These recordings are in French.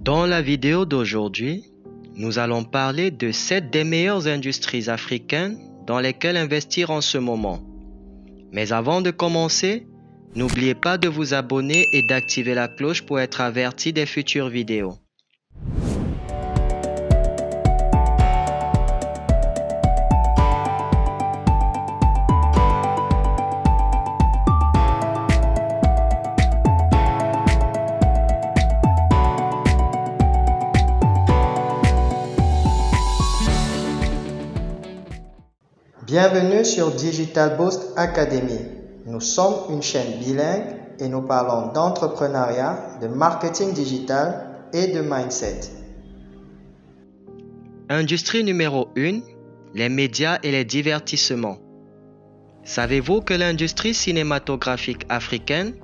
Dans la vidéo d'aujourd'hui, nous allons parler de 7 des meilleures industries africaines dans lesquelles investir en ce moment. Mais avant de commencer, n'oubliez pas de vous abonner et d'activer la cloche pour être averti des futures vidéos. Bienvenue sur Digital Boost Academy. Nous sommes une chaîne bilingue et nous parlons d'entrepreneuriat, de marketing digital et de mindset. Industrie numéro 1, les médias et les divertissements. Savez-vous que l'industrie cinématographique africaine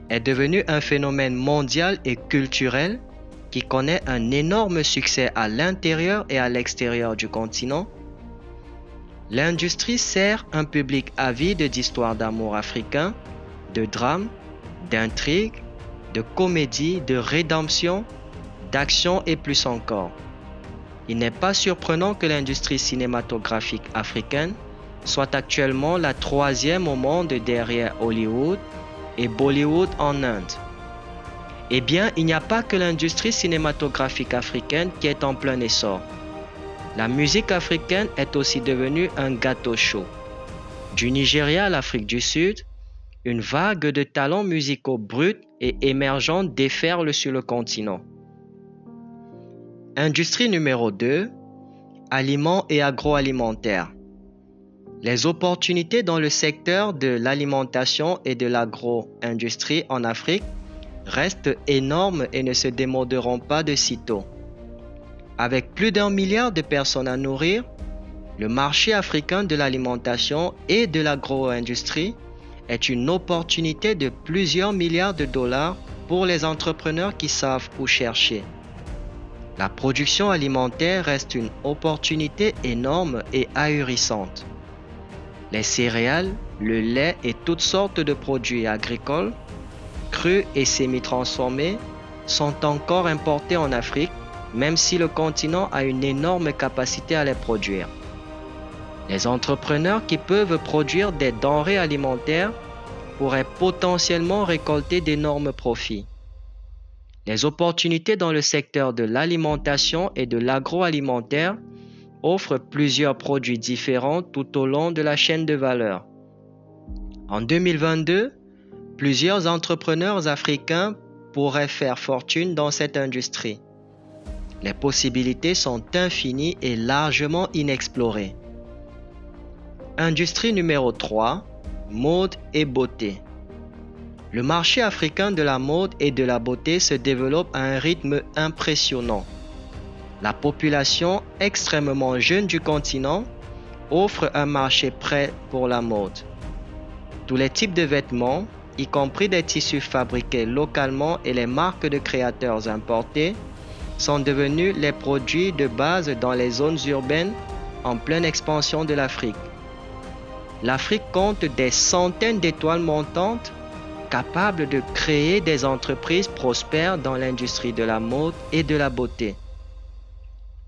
est devenue un phénomène mondial et culturel qui connaît un énorme succès à l'intérieur et à l'extérieur du continent? L'industrie sert un public avide d'histoires d'amour africain, de drames, d'intrigues, de comédies, de rédemption, d'action et plus encore. Il n'est pas surprenant que l'industrie cinématographique africaine soit actuellement la 3e au monde derrière Hollywood et Bollywood en Inde. Eh bien, il n'y a pas que l'industrie cinématographique africaine qui est en plein essor. La musique africaine est aussi devenue un gâteau chaud. Du Nigeria à l'Afrique du Sud, une vague de talents musicaux bruts et émergents déferle sur le continent. Industrie numéro 2, aliments et agroalimentaire. Les opportunités dans le secteur de l'alimentation et de l'agro-industrie en Afrique restent énormes et ne se démoderont pas de sitôt. Avec plus d'1 milliard de personnes à nourrir, le marché africain de l'alimentation et de l'agro-industrie est une opportunité de plusieurs milliards de dollars pour les entrepreneurs qui savent où chercher. La production alimentaire reste une opportunité énorme et ahurissante. Les céréales, le lait et toutes sortes de produits agricoles, crus et semi-transformés, sont encore importés en Afrique, même si le continent a une énorme capacité à les produire. Les entrepreneurs qui peuvent produire des denrées alimentaires pourraient potentiellement récolter d'énormes profits. Les opportunités dans le secteur de l'alimentation et de l'agroalimentaire offrent plusieurs produits différents tout au long de la chaîne de valeur. En 2022, plusieurs entrepreneurs africains pourraient faire fortune dans cette industrie. Les possibilités sont infinies et largement inexplorées. Industrie numéro 3, mode et beauté. Le marché africain de la mode et de la beauté se développe à un rythme impressionnant. La population extrêmement jeune du continent offre un marché prêt pour la mode. Tous les types de vêtements, y compris des tissus fabriqués localement et les marques de créateurs importés, sont devenus les produits de base dans les zones urbaines en pleine expansion de l'Afrique. L'Afrique compte des centaines d'étoiles montantes capables de créer des entreprises prospères dans l'industrie de la mode et de la beauté.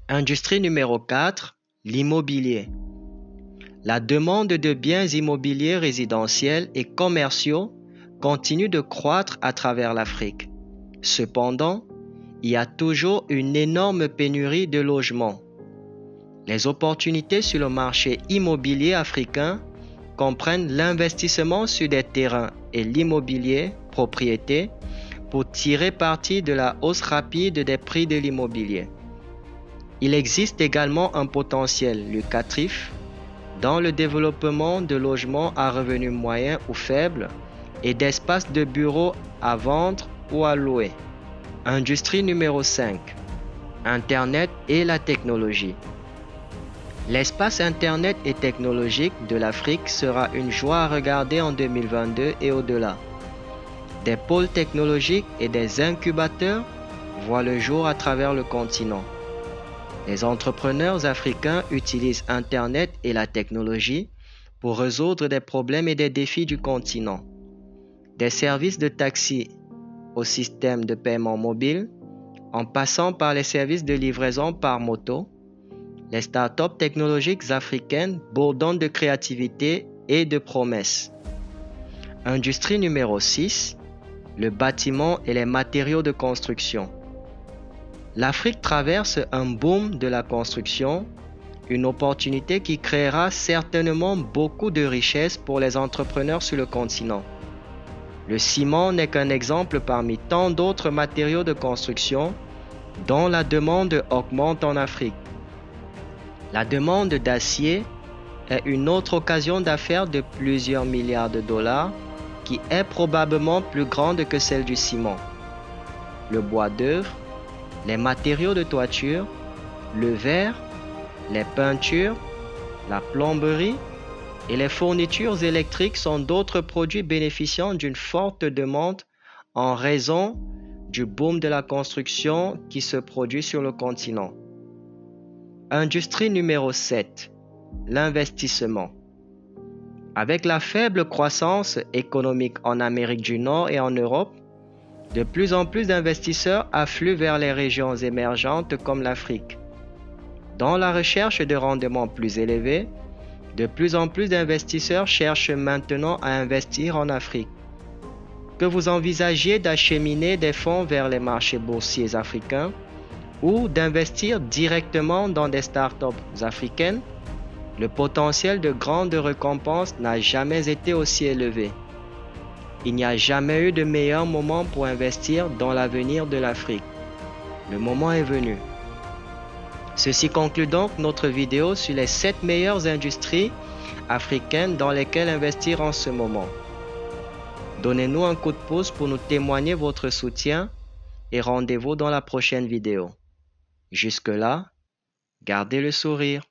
Industrie numéro 4, l'immobilier. La demande de biens immobiliers résidentiels et commerciaux continue de croître à travers l'Afrique. Cependant, il y a toujours une énorme pénurie de logements. Les opportunités sur le marché immobilier africain comprennent l'investissement sur des terrains et l'immobilier propriété pour tirer parti de la hausse rapide des prix de l'immobilier. Il existe également un potentiel lucratif dans le développement de logements à revenus moyens ou faibles et d'espaces de bureaux à vendre ou à louer. Industrie numéro 5, Internet et la technologie. L'espace Internet et technologique de l'Afrique sera une joie à regarder en 2022 et au-delà. Des pôles technologiques et des incubateurs voient le jour à travers le continent. Les entrepreneurs africains utilisent Internet et la technologie pour résoudre des problèmes et des défis du continent. Des services de taxi au système de paiement mobile, en passant par les services de livraison par moto, les startups technologiques africaines bourdonnent de créativité et de promesses. Industrie numéro 6, le bâtiment et les matériaux de construction. L'Afrique traverse un boom de la construction, une opportunité qui créera certainement beaucoup de richesses pour les entrepreneurs sur le continent. Le ciment n'est qu'un exemple parmi tant d'autres matériaux de construction dont la demande augmente en Afrique. La demande d'acier est une autre occasion d'affaires de plusieurs milliards de dollars qui est probablement plus grande que celle du ciment. Le bois d'œuvre, les matériaux de toiture, le verre, les peintures, la plomberie et les fournitures électriques sont d'autres produits bénéficiant d'une forte demande en raison du boom de la construction qui se produit sur le continent. Industrie numéro 7, l'investissement. Avec la faible croissance économique en Amérique du Nord et en Europe, de plus en plus d'investisseurs affluent vers les régions émergentes comme l'Afrique. Dans la recherche de rendements plus élevés, de plus en plus d'investisseurs cherchent maintenant à investir en Afrique. Que vous envisagiez d'acheminer des fonds vers les marchés boursiers africains ou d'investir directement dans des startups africaines, le potentiel de grandes récompenses n'a jamais été aussi élevé. Il n'y a jamais eu de meilleur moment pour investir dans l'avenir de l'Afrique. Le moment est venu. Ceci conclut donc notre vidéo sur les 7 meilleures industries africaines dans lesquelles investir en ce moment. Donnez-nous un coup de pouce pour nous témoigner votre soutien et rendez-vous dans la prochaine vidéo. Jusque-là, gardez le sourire.